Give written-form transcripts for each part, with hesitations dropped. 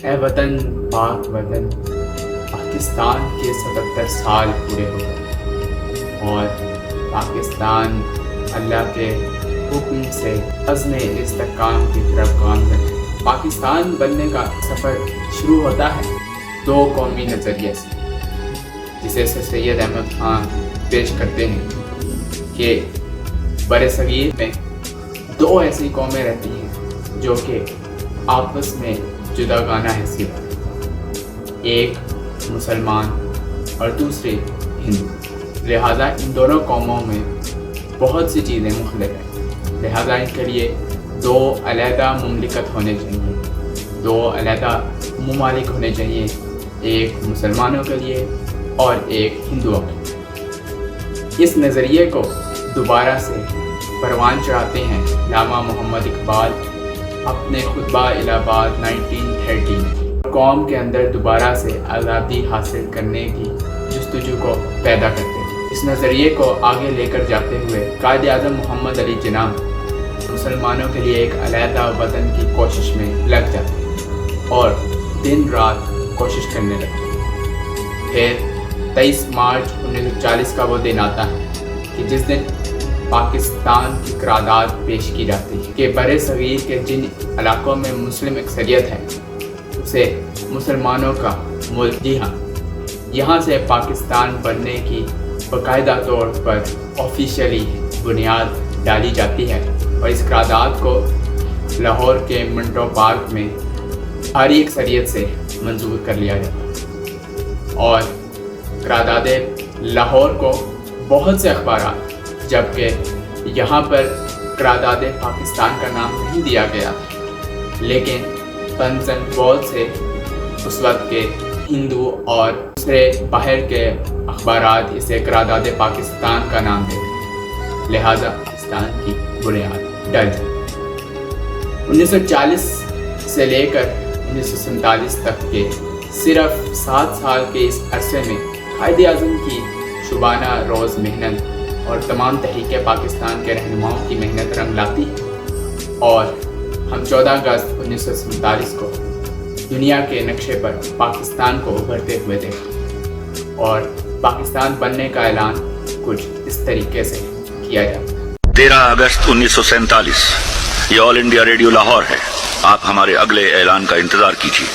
اے وطن پاک وطن، پاکستان کے 77 سال پورے ہو گئے اور پاکستان اللہ کے حکم سے عزم استحکام کی طرف گامزن ہے۔ پاکستان بننے کا سفر شروع ہوتا ہے دو قومی نظریے سے، جسے سر سید احمد خان پیش کرتے ہیں کہ برصغیر میں دو ایسی قومیں رہتی ہیں جو کہ آپس میں جداگانہ حیثیت ہے، ایک مسلمان اور دوسرے ہندو۔ لہٰذا ان دونوں قوموں میں بہت سی چیزیں مختلف ہیں، لہٰذا ان کے لیے دو علیحدہ مملکت ہونے چاہیے، دو علیحدہ ممالک ہونے چاہیے، ایک مسلمانوں کے لیے اور ایک ہندوؤں کے لیے۔ اس نظریے کو دوبارہ سے پروان چڑھاتے ہیں علامہ محمد اقبال اپنے خطبہ الہ آباد 1930 میں، قوم کے اندر دوبارہ سے آزادی حاصل کرنے کی جستجو کو پیدا کرتے ہیں۔ اس نظریے کو آگے لے کر جاتے ہوئے قائد اعظم محمد علی جناح مسلمانوں کے لیے ایک علیحدہ وطن کی کوشش میں لگ جاتے ہیں اور دن رات کوشش کرنے لگتے ہیں۔ پھر 23 مارچ 1940 کا وہ دن آتا ہے کہ جس دن پاکستان کی قرارداد پیش کی جاتی ہے کہ بر صغیر کے جن علاقوں میں مسلم اکثریت ہے اسے مسلمانوں کا ملک، جی ہاں، یہاں سے پاکستان بننے کی باقاعدہ طور پر آفیشیلی بنیاد ڈالی جاتی ہے اور اس قرارداد کو لاہور کے منٹو پارک میں بھاری اکثریت سے منظور کر لیا جاتا ہے اور قرارداد لاہور کو بہت سے اخبارات، جبکہ یہاں پر قرارداد پاکستان کا نام نہیں دیا گیا تھا، لیکن پنزن بہت سے اس وقت کے ہندو اور دوسرے باہر کے اخبارات اسے قرارداد پاکستان کا نام دیتے، لہٰذا پاکستان کی بنیاد ڈل جاتی۔ 1940 سے لے کر 1947 تک کے صرف 7 سال کے اس عرصے میں قائد اعظم کی شبانہ روز محنت اور تمام تحریک پاکستان کے رہنماؤں کی محنت رنگ لاتی ہے اور ہم 14 اگست 1947 کو دنیا کے نقشے پر پاکستان کو ابھرتے ہوئے دیکھتے ہیں اور پاکستان بننے کا اعلان کچھ اس طریقے سے کیا جاتا ہے۔ 13 اگست 1947 یہ آل انڈیا ریڈیو لاہور ہے، آپ ہمارے اگلے اعلان کا انتظار کیجیے۔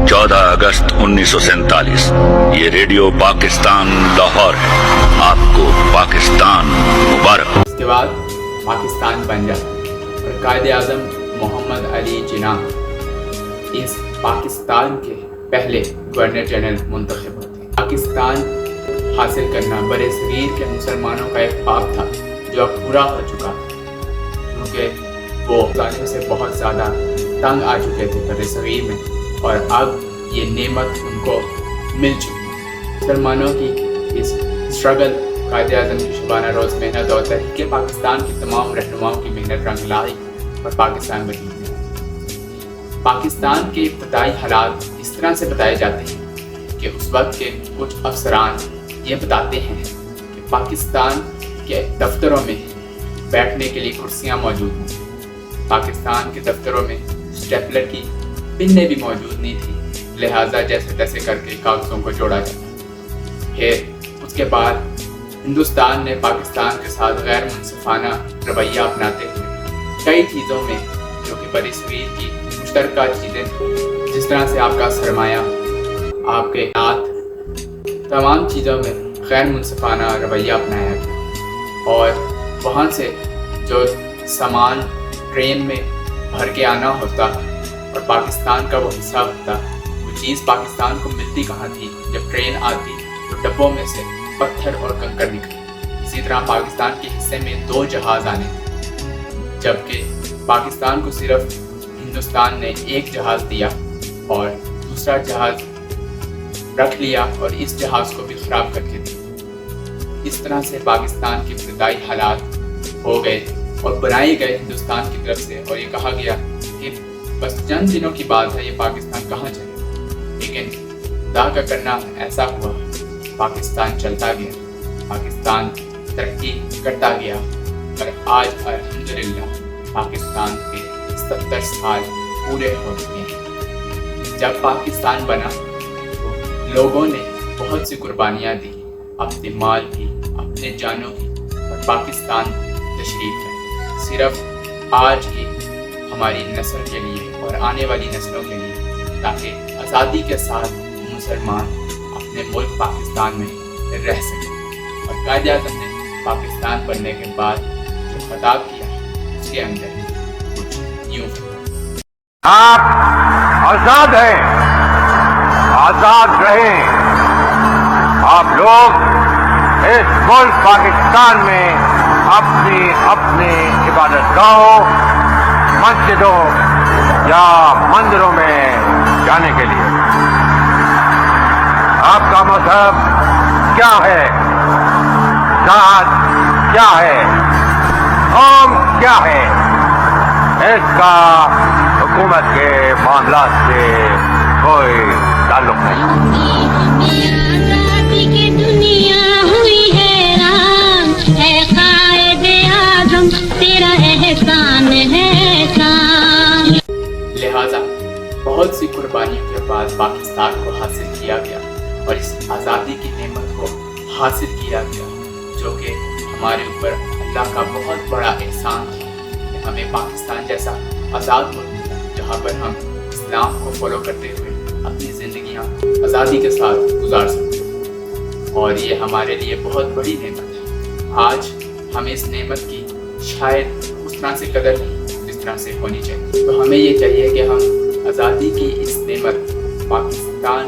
14 اگست 1947 یہ ریڈیو پاکستان لاہور ہے، آپ کو پاکستان مبارک۔ اس کے بعد پاکستان بن جاتا ہے اور قائد اعظم محمد علی جناح اس پاکستان کے پہلے گورنر جنرل منتخب ہوتے ہیں۔ پاکستان حاصل کرنا برصغیر کے مسلمانوں کا ایک خواب تھا جو اب پورا ہو چکا تھا، کیونکہ وہ ظالم سے بہت زیادہ تنگ آ چکے تھے برصغیر میں اور اب یہ نعمت ان کو مل چکی۔ مسلمانوں کی اس اسٹرگل، قائد اعظم کی شبانہ روز محنت اور تحریک پاکستان کی تمام رہنماؤں کی محنت رنگ لائی اور پاکستان بنی۔ پاکستان کے ابتدائی حالات اس طرح سے بتائے جاتے ہیں کہ اس وقت کے کچھ افسران یہ بتاتے ہیں کہ پاکستان کے دفتروں میں بیٹھنے کے لیے کرسیاں موجود نہیں، پاکستان کے دفتروں میں اسٹیپلر کی پنیں بھی موجود نہیں تھی، لہٰذا جیسے تیسے کر کے کاغذوں کو جوڑا جاتا۔ پھر اس کے بعد ہندوستان نے پاکستان کے ساتھ غیر منصفانہ رویہ اپناتے ہوئے کئی چیزوں میں جو کہ برصغیر کی مشترکہ چیزیں تھیں، جس طرح سے آپ کا سرمایہ، آپ کے ہاتھ، تمام چیزوں میں غیر منصفانہ رویہ اپنایا گیا اور وہاں سے جو سامان ٹرین میں بھر کے آنا ہوتا اور پاکستان کا وہ حصہ ہوتا، وہ چیز پاکستان کو ملتی کہاں تھی؟ جب ٹرین آتی تو ڈبوں میں سے پتھر اور کنکر نکلتے۔ اسی طرح پاکستان کے حصے میں 2 جہاز آنے تھے، جبکہ پاکستان کو صرف ہندوستان نے 1 جہاز دیا اور دوسرا جہاز رکھ لیا اور اس جہاز کو بھی خراب کر کے دیا۔ اس طرح سے پاکستان کے ابتدائی حالات ہو گئے اور بنائے گئے ہندوستان کی طرف سے، اور یہ کہا گیا کہ بس چند دنوں کی بات ہے یہ پاکستان کہاں چلے، لیکن خدا کا کرنا ایسا ہوا، پاکستان چلتا گیا، پاکستان ترقی کرتا گیا اور آج الحمدللہ پاکستان کے 70 سال پورے ہو چکے ہیں۔ جب پاکستان بنا تو لوگوں نے بہت سی قربانیاں دی، اپنے مال کی، اپنے جانوں کی، اور پاکستان تشریف ہے صرف آج کی ہماری نسل کے لیے اور آنے والی نسلوں کے لیے، تاکہ آزادی کے ساتھ مسلمان اپنے ملک پاکستان میں رہ سکیں۔ اور قائد اعظم نے پاکستان بننے کے بعد جو خطاب کیا اس کے اندر کچھ یوں آپ آزاد ہیں، آزاد رہیں۔ آپ لوگ اس ملک پاکستان میں اپنی اپنی عبادت گاہوں، مسجدوں یا مندروں میں جانے کے لیے۔ آپ کا مذہب کیا ہے، ذات کیا ہے، قوم کیا ہے، اس کا حکومت کے معاملات سے کوئی تعلق نہیں۔ آزادی کی دنیا ہوئی حیران، ہے قائد اعظم تیرا احسان ہے احسان۔ لہذا بہت سی قربانیوں کے بعد پاکستان کو حاصل کیا گیا اور اس آزادی کی نعمت کو حاصل کیا گیا، جو کہ ہمارے اوپر اللہ کا بہت بڑا احسان تھا کہ ہمیں پاکستان جیسا آزاد ملک ملا، جہاں پر ہم اسلام کو فالو کرتے ہوئے اپنی زندگیاں آزادی کے ساتھ گزار سکتے ہیں، اور یہ ہمارے لیے بہت بڑی نعمت ہے۔ آج ہمیں اس نعمت کی شاید اس طرح سے قدر نہیں جس طرح سے ہونی چاہیے، تو ہمیں یہ چاہیے کہ ہم آزادی کی اس نعمت، پاکستان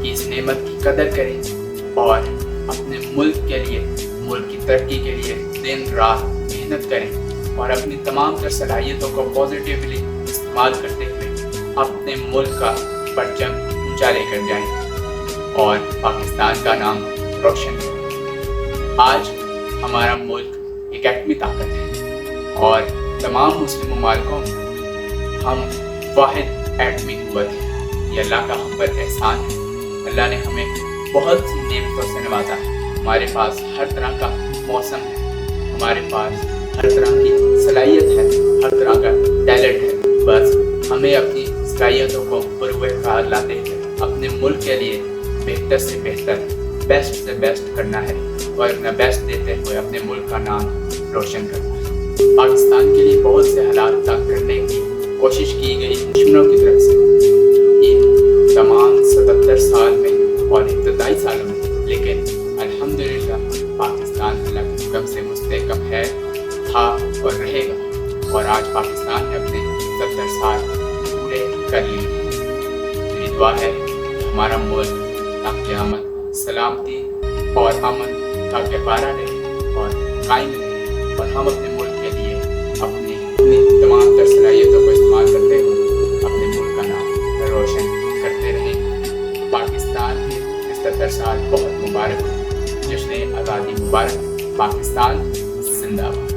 کی اس نعمت کی قدر کریں اور اپنے ملک کے لیے، ملک کی ترقی کے لیے دن رات محنت کریں اور اپنی تمام تر صلاحیتوں کو پازیٹیولی استعمال کرتے ہوئے اپنے ملک کا پرچم اونچا لے کر جائیں اور پاکستان کا نام روشن کریں۔ آج ہمارا ملک ایک ایٹمی طاقت ہے اور تمام مسلم ممالکوں میں ہم واحد ایٹمی قوت ہیں۔ یہ اللہ کا ہم پر احسان ہے۔ اللہ نے ہمیں بہت سی نعمتوں سے نوازا ہے۔ ہمارے پاس ہر طرح کا موسم ہے، ہمارے پاس ہر طرح کی صلاحیت ہے، ہر طرح کا ٹیلنٹ ہے۔ بس ہمیں اپنی صلاحیتوں کو بروئے کار لاتے ہوئے اپنے ملک کے لیے بہتر سے بہتر، بیسٹ سے بیسٹ کرنا ہے اور اپنا بیسٹ دیتے ہوئے اپنے ملک کا نام روشن کرنا ہے۔ پاکستان کے لیے بہت سے حالات تنگ کرنے کی کوشش کی گئی دشمنوں کی طرف سے ان تمام 77 سال میں اور ابتدائی سالوں میں، لیکن الحمدللہ پاکستان اللہ کے حکم سے مستحکم ہے، تھا اور رہے گا، اور آج پاکستان نے اپنے 70 سال پورے کر لیے۔ میری دعا ہے کہ ہمارا ملک تا قیامت سلامتی اور امن کا گہوارہ رہے اور قائم رہے، اور ہم اپنے ملک کے لیے اپنی تمام تر صلاحیتوں کو استعمال کرتے ہوئے اپنے ملک کا نام روشن کرتے رہیں۔ پاکستان کے 70 سال بہت مبارک ہو۔ جشن آزادی مبارک۔ پاکستان زندہ باد۔